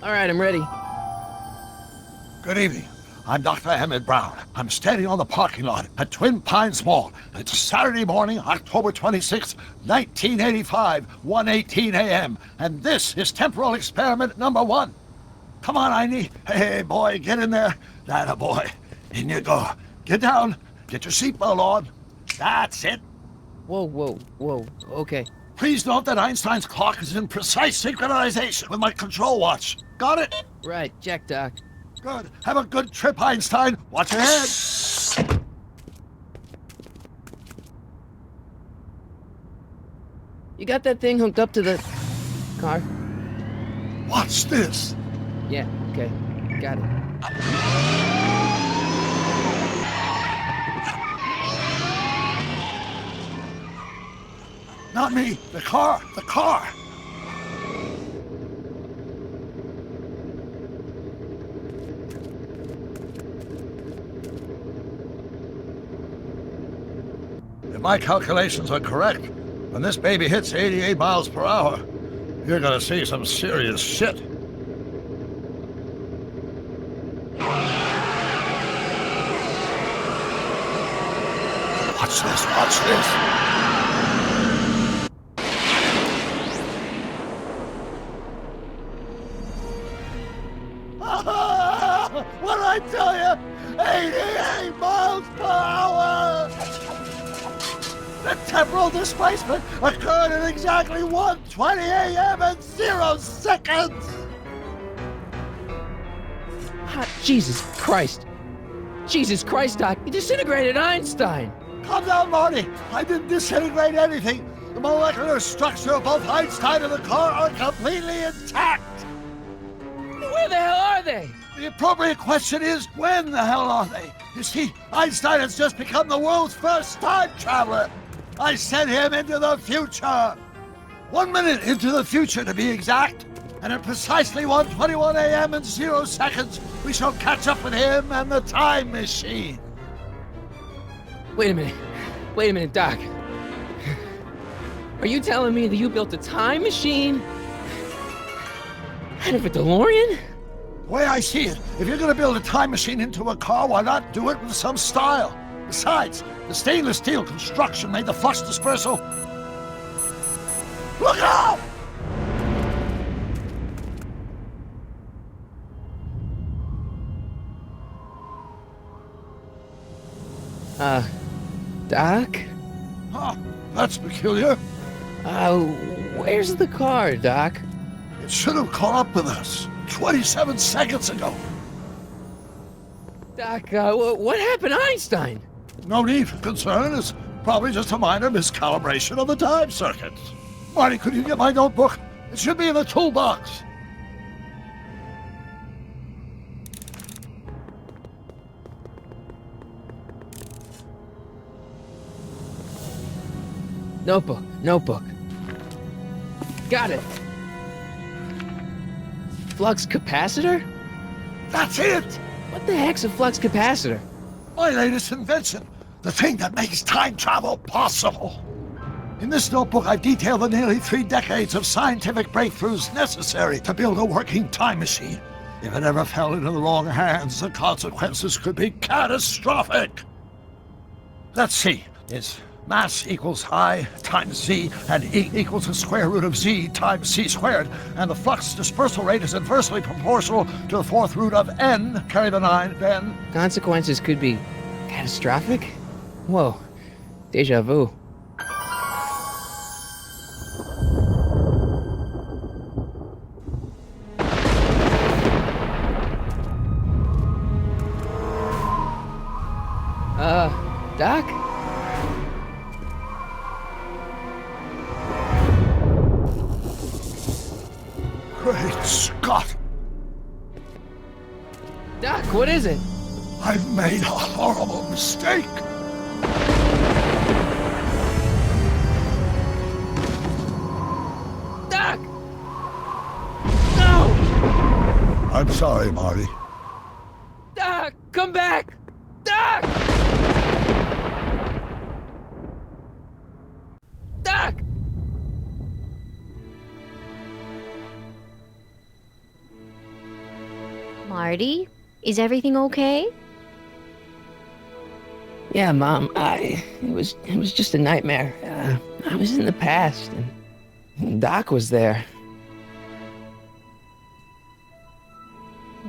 All right, I'm ready. Good evening. I'm Dr. Emmett Brown. I'm standing on the parking lot at Twin Pines Mall. It's Saturday morning, October 26, 1985, 1:18 a.m. And this is temporal experiment number 1. Come on, Einie. Hey, boy, get in there. That boy. In you go. Get down. Get your seatbelt on. That's it. Whoa. Okay. Please note that Einstein's clock is in precise synchronization with my control watch. Got it? Right, check, Doc. Good. Have a good trip, Einstein. Watch your head. You got that thing hooked up to the car? Watch this. Yeah, okay. Got it. Not me. The car. The car. If my calculations are correct, when this baby hits 88 miles per hour, you're gonna see some serious shit. Watch this, watch this. What did I tell you? 88 miles per hour! The temporal displacement occurred at exactly 1:20 a.m. and 0 seconds! Jesus Christ. Jesus Christ, Doc. You disintegrated Einstein. Calm down, Marty. I didn't disintegrate anything. The molecular structure of both Einstein and the car are completely intact. Where the hell are they? The appropriate question is, when the hell are they? You see, Einstein has just become the world's first time traveler. I sent him into the future. 1 minute into the future, to be exact. And at precisely 1:21 a.m. and 0 seconds, we shall catch up with him and the time machine. Wait a minute, Doc. Are you telling me that you built a time machine out of a Delorean? The way I see it, if you're going to build a time machine into a car, why not do it with some style? Besides, the stainless steel construction made the flux dispersal. Look out! Doc? Huh, that's peculiar. Where's the car, Doc? It should have caught up with us 27 seconds ago. Doc, what happened to Einstein? No need for concern. It's probably just a minor miscalibration of the time circuits. Marty, could you get my notebook? It should be in the toolbox. Notebook. Got it. Flux capacitor? That's it! What the heck's a flux capacitor? My latest invention. The thing that makes time travel possible. In this notebook, I've detailed the nearly 3 decades of scientific breakthroughs necessary to build a working time machine. If it ever fell into the wrong hands, the consequences could be catastrophic. Let's see. It's mass equals I times Z, and E equals the square root of Z times C squared, and the flux dispersal rate is inversely proportional to the 4th root of N, carry the 9, then... Consequences could be catastrophic? Whoa, deja vu. Doc? Great Scott! Doc, what is it? I've made a horrible mistake! Doc! No! I'm sorry, Marty. Doc, come back! Doc! Doc! Marty, is everything okay? Yeah, Mom. It was just a nightmare. I was in the past, and Doc was there.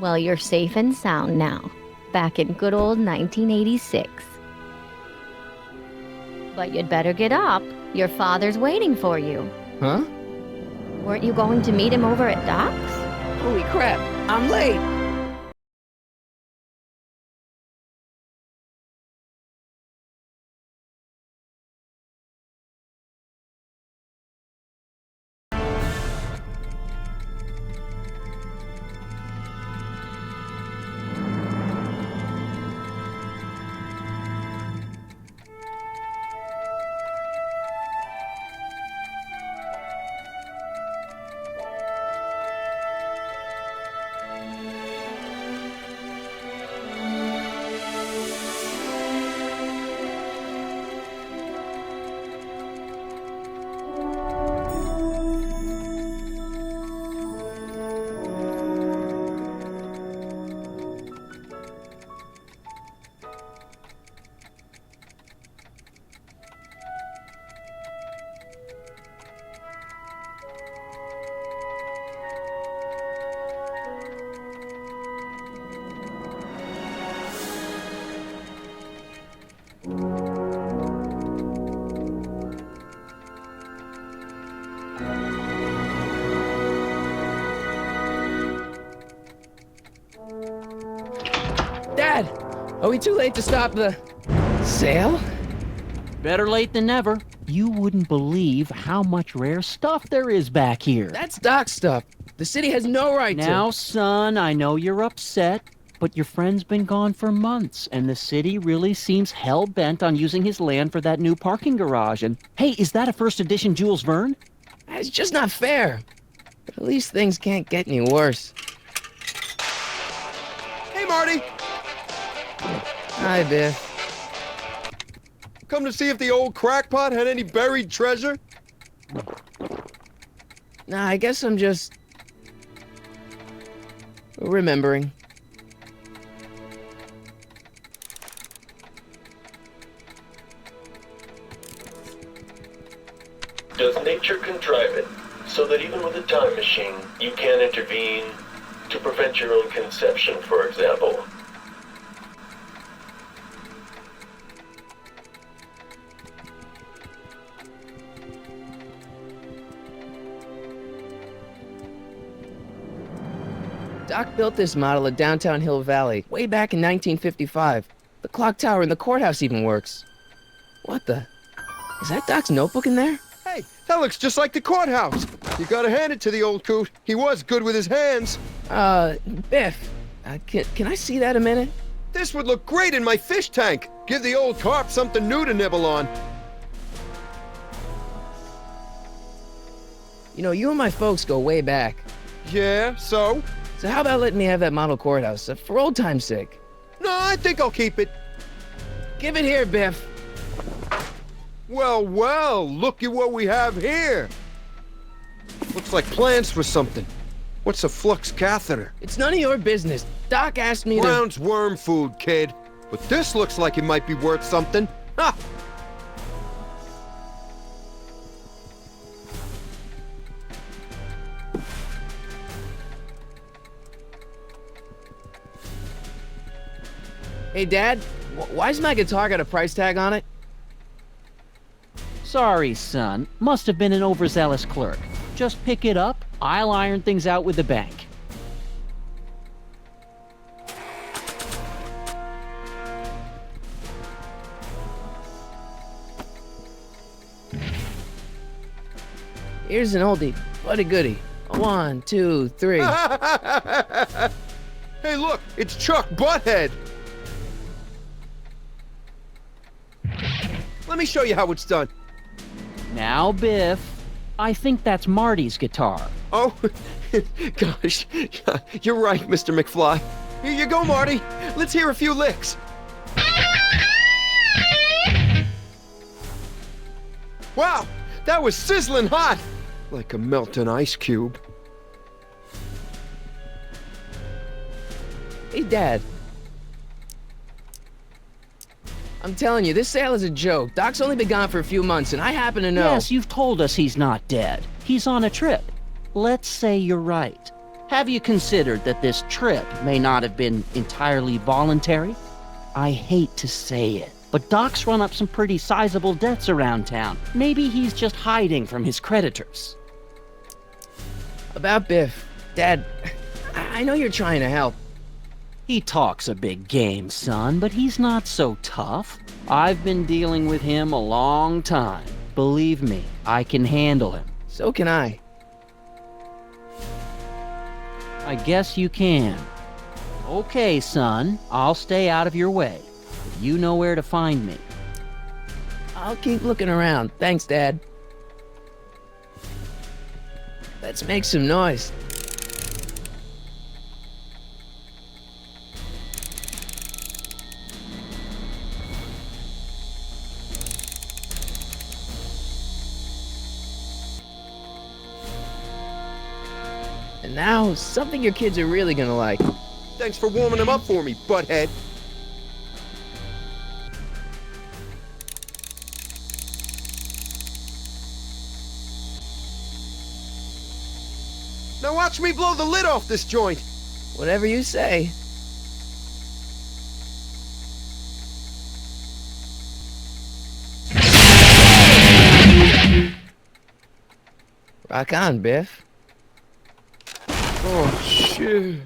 Well, you're safe and sound now, back in good old 1986. But you'd better get up. Your father's waiting for you. Huh? Weren't you going to meet him over at Doc's? Holy crap! I'm late. Dad, are we too late to stop the sale? Better late than never. You wouldn't believe how much rare stuff there is back here. That's Doc stuff. The city has no right to. Now, son, I know you're upset, but your friend's been gone for months, and the city really seems hell-bent on using his land for that new parking garage. And, hey, is that a first edition Jules Verne? It's just not fair. But at least things can't get any worse. Hey, Marty! Hi, Biff. Come to see if the old crackpot had any buried treasure? Nah, I guess I'm just remembering. Does nature contrive it so that even with a time machine, you can intervene to prevent your own conception, for example? Doc built this model at downtown Hill Valley way back in 1955. The clock tower in the courthouse even works. What the? Is that Doc's notebook in there? Hey, that looks just like the courthouse. You gotta hand it to the old coot. He was good with his hands. Biff, can I see that a minute? This would look great in my fish tank. Give the old carp something new to nibble on. You know, you and my folks go way back. Yeah, so? So how about letting me have that model courthouse, for old time's sake? No, I think I'll keep it. Give it here, Biff. Well, well, look at what we have here. Looks like plans for something. What's a flux catheter? It's none of your business. Doc asked me to... Brown's worm food, kid. But this looks like it might be worth something. Ha! Hey, Dad, why's my guitar got a price tag on it? Sorry, son. Must have been an overzealous clerk. Just pick it up. I'll iron things out with the bank. Here's an oldie, but a goodie. 1, 2, 3. Hey, look, it's Chuck Butthead. Let me show you how it's done. Now, Biff, I think that's Marty's guitar. Oh, gosh, you're right, Mr. McFly. Here you go, Marty. Let's hear a few licks. Wow, that was sizzling hot, like a melting ice cube. Hey, Dad. I'm telling you, this sale is a joke. Doc's only been gone for a few months, and I happen to know. Yes, you've told us he's not dead. He's on a trip. Let's say you're right. Have you considered that this trip may not have been entirely voluntary? I hate to say it, but Doc's run up some pretty sizable debts around town. Maybe he's just hiding from his creditors. About Biff. Dad, I know you're trying to help. He talks a big game, son, but he's not so tough. I've been dealing with him a long time. Believe me, I can handle him. So can I. I guess you can. Okay, son, I'll stay out of your way. You know where to find me. I'll keep looking around. Thanks, Dad. Let's make some noise. And now, something your kids are really gonna like. Thanks for warming him up for me, butthead. Now watch me blow the lid off this joint. Whatever you say. Rock on, Biff. Oh, shit.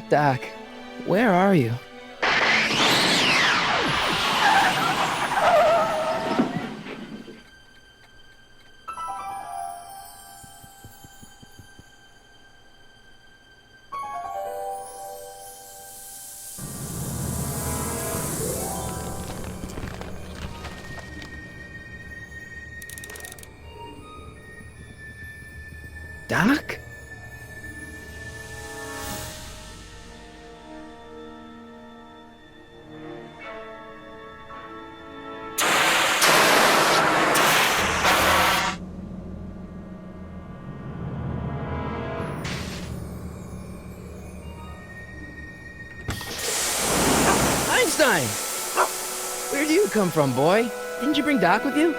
Doc, where are you? Doc? Einstein! Where do you come from, boy? Didn't you bring Doc with you?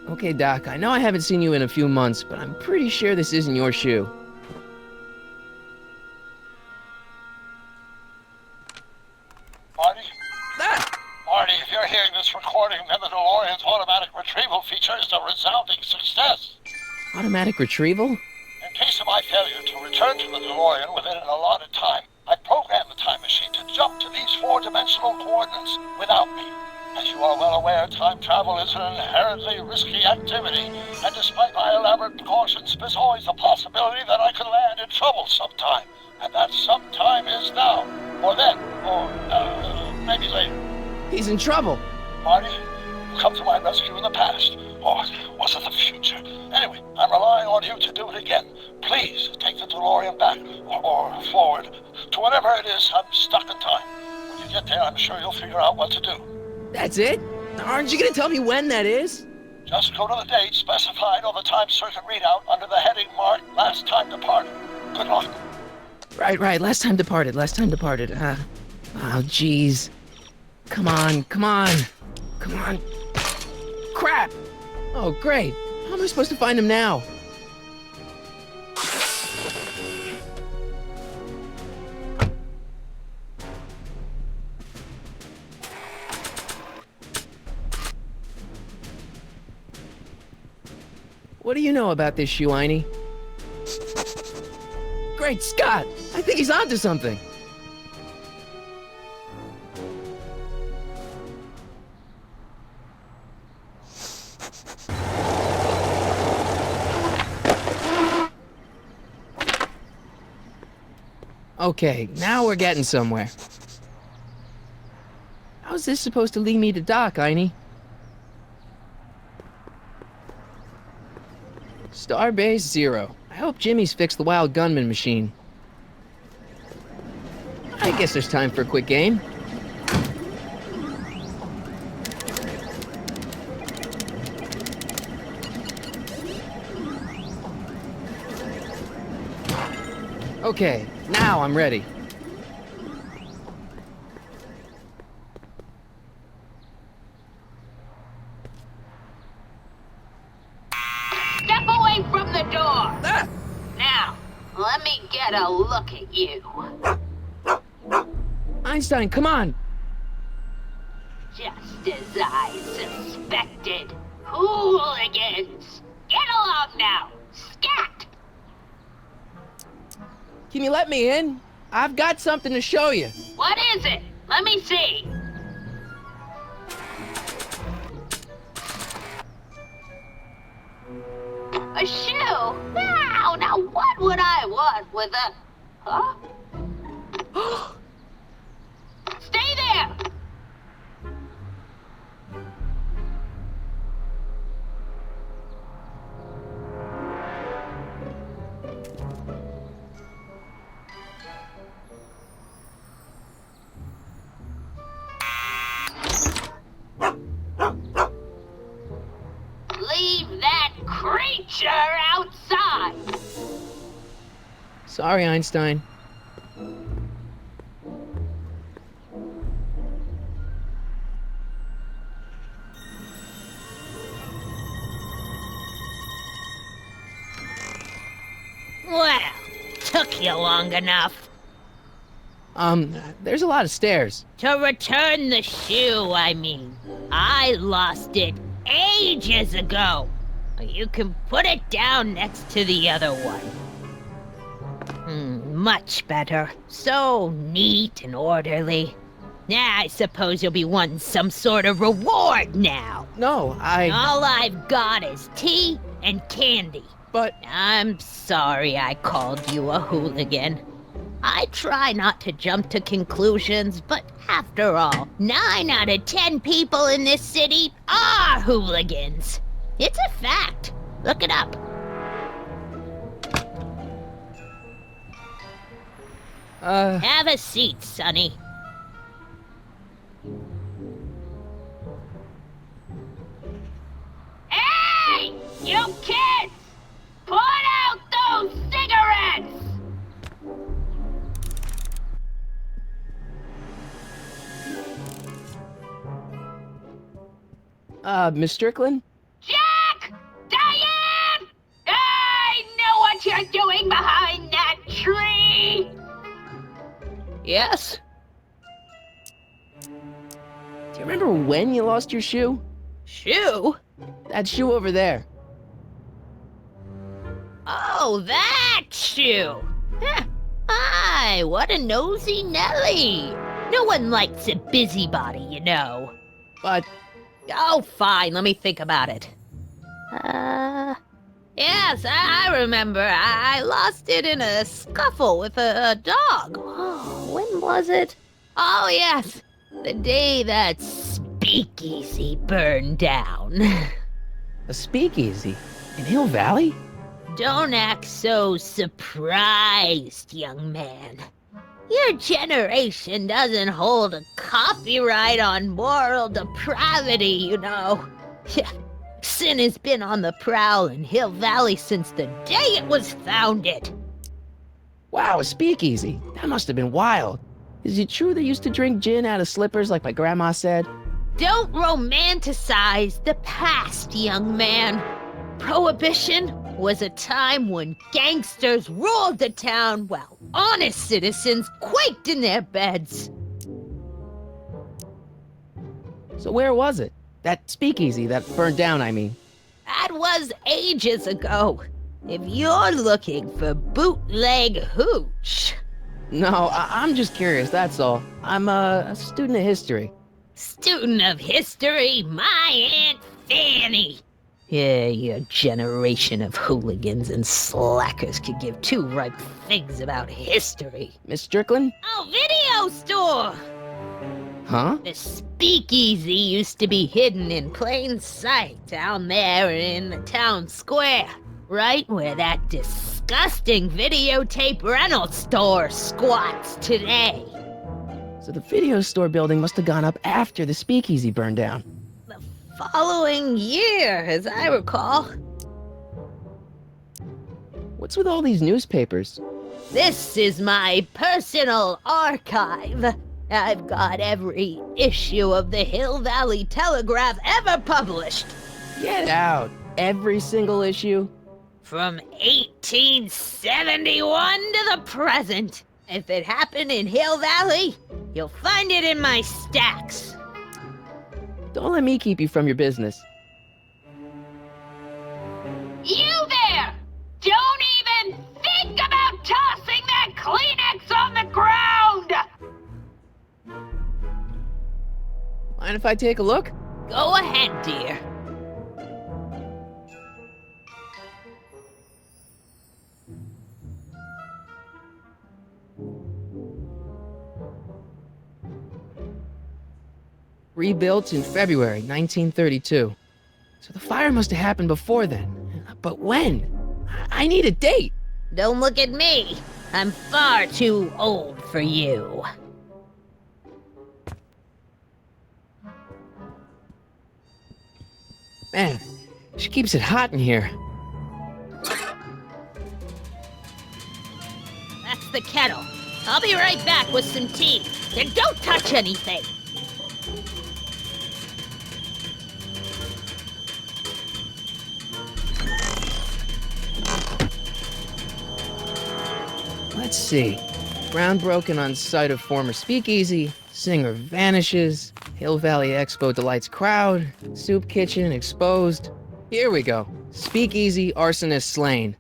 Okay, Doc, I know I haven't seen you in a few months, but I'm pretty sure this isn't your shoe. Marty? Ah! Marty, if you're hearing this recording, then the DeLorean's automatic retrieval feature is a resounding success. Automatic retrieval? In case of my failure to return to the DeLorean within an allotted time, I programmed the time machine to jump to these four-dimensional coordinates without me. As you are well aware, time travel is an inherently risky activity, and despite my elaborate precautions, there's always the possibility that I could land in trouble sometime. And that sometime is now, or then, or maybe later. He's in trouble. Marty, you come to my rescue in the past, or was it the future? Anyway, I'm relying on you to do it again. Please take the DeLorean back, or forward, to whatever it is. I'm stuck in time. When you get there, I'm sure you'll figure out what to do. That's it? Aren't you gonna tell me when that is? Just go to the date specified on the time circuit readout under the heading marked Last Time Departed. Good luck. Right. Last time departed. Oh, jeez. Come on. Crap! Oh, great. How am I supposed to find him now? What do you know about this shoe, Einie? Great Scott! I think he's onto something. Okay, now we're getting somewhere. How's this supposed to lead me to Doc, Einie? Starbase 0. I hope Jimmy's fixed the wild gunman machine. I guess there's time for a quick game. Okay, now I'm ready. Step away from the door! Now, let me get a look at you. Einstein, come on! Just as I suspected. Hooligans! Get along now! Scat! Can you let me in? I've got something to show you. What is it? Let me see. A shoe? Now what would I want with a... Huh? Stay there! Leave that creature outside! Sorry, Einstein. Well, took you long enough. There's a lot of stairs. To return the shoe, I mean. I lost it ages ago. You can put it down next to the other one. Much better. So neat and orderly. I suppose you'll be wanting some sort of reward now. No, All I've got is tea and candy. But... I'm sorry I called you a hooligan. I try not to jump to conclusions, but after all, 9 out of 10 people in this city are hooligans. It's a fact. Look it up. Have a seat, Sonny. Hey! You kids! Put out those cigarettes! Miss Strickland? Jack! Diane! I know what you're doing behind that tree! Yes? Do you remember when you lost your shoe? Shoe? That shoe over there. Oh, that shoe! Huh. Aye, what a nosy Nelly! No one likes a busybody, you know. But... Oh, fine, let me think about it. Yes, I remember. I lost it in a scuffle with a dog. Oh, when was it? Oh, yes, the day that speakeasy burned down. a speakeasy? In Hill Valley? Don't act so surprised, young man. Your generation doesn't hold a copyright on moral depravity, you know. Sin has been on the prowl in Hill Valley since the day it was founded. Wow, a speakeasy. That must have been wild. Is it true they used to drink gin out of slippers like my grandma said? Don't romanticize the past, young man. Prohibition was a time when gangsters ruled the town while honest citizens quaked in their beds. So where was it? That speakeasy that burned down, I mean. That was ages ago. If you're looking for bootleg hooch. No, I'm just curious, that's all. I'm a student of history. Student of history, my Aunt Fanny. Yeah, your generation of hooligans and slackers could give two ripe figs about history. Miss Strickland? Oh, video store! Huh? The speakeasy used to be hidden in plain sight down there in the town square, right where that disgusting videotape rental store squats today. So the video store building must have gone up after the speakeasy burned down. The following year, as I recall. What's with all these newspapers? This is my personal archive. I've got every issue of the Hill Valley Telegraph ever published. Get out! Every single issue? From 1871 to the present. If it happened in Hill Valley, you'll find it in my stacks. Don't let me keep you from your business. You there! Don't even think about tossing that Kleenex on the ground! Mind if I take a look? Go ahead, dear. Rebuilt in February 1932. So the fire must have happened before then. But when? I need a date. Don't look at me. I'm far too old for you. Man, she keeps it hot in here. That's the kettle. I'll be right back with some tea. And don't touch anything. Let's see. Ground broken on site of former speakeasy. Singer vanishes. Hill Valley Expo delights crowd. Soup kitchen exposed. Here we go. Speakeasy arsonist slain.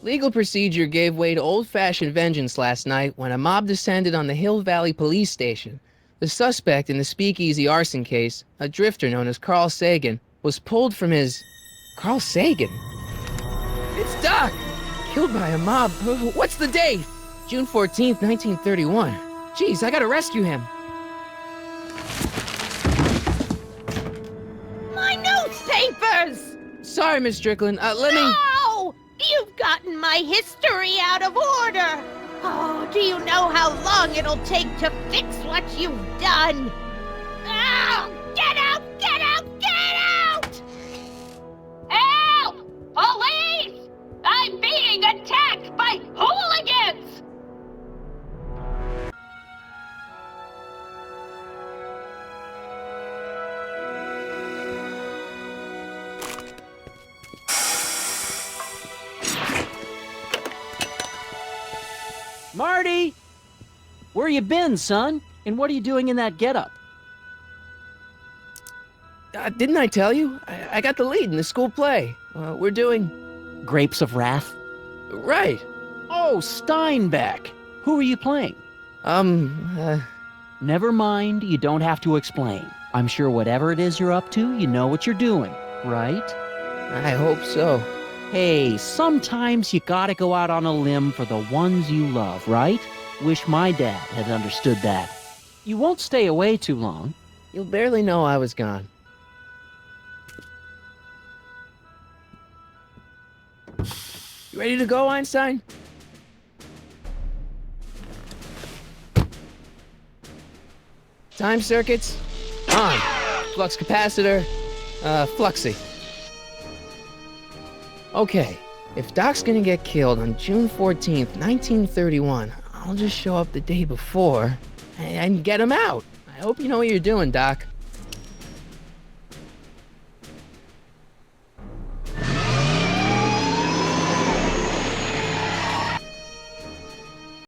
Legal procedure gave way to old-fashioned vengeance last night when a mob descended on the Hill Valley police station. The suspect in the speakeasy arson case, a drifter known as Carl Sagan, was pulled from his... Carl Sagan? It's Doc! Killed by a mob. What's the date? June 14th, 1931. Jeez, I gotta rescue him. My newspapers! Sorry, Miss Strickland. Let me... No! You've gotten my history out of order! Oh, do you know how long it'll take to fix what you've done? Oh, get out! Get out! Get out! Help! Police! I'm being attacked by hooligans! Marty! Where you been, son? And what are you doing in that getup? Didn't I tell you? I got the lead in the school play. We're doing... Grapes of Wrath? Right. Oh, Steinbeck! Who are you playing? Never mind, you don't have to explain. I'm sure whatever it is you're up to, you know what you're doing, right? I hope so. Hey, sometimes you gotta go out on a limb for the ones you love, right? Wish my dad had understood that. You won't stay away too long. You'll barely know I was gone. You ready to go, Einstein? Time circuits, on. Flux capacitor, fluxy. Okay, if Doc's gonna get killed on June 14th, 1931, I'll just show up the day before and get him out. I hope you know what you're doing, Doc.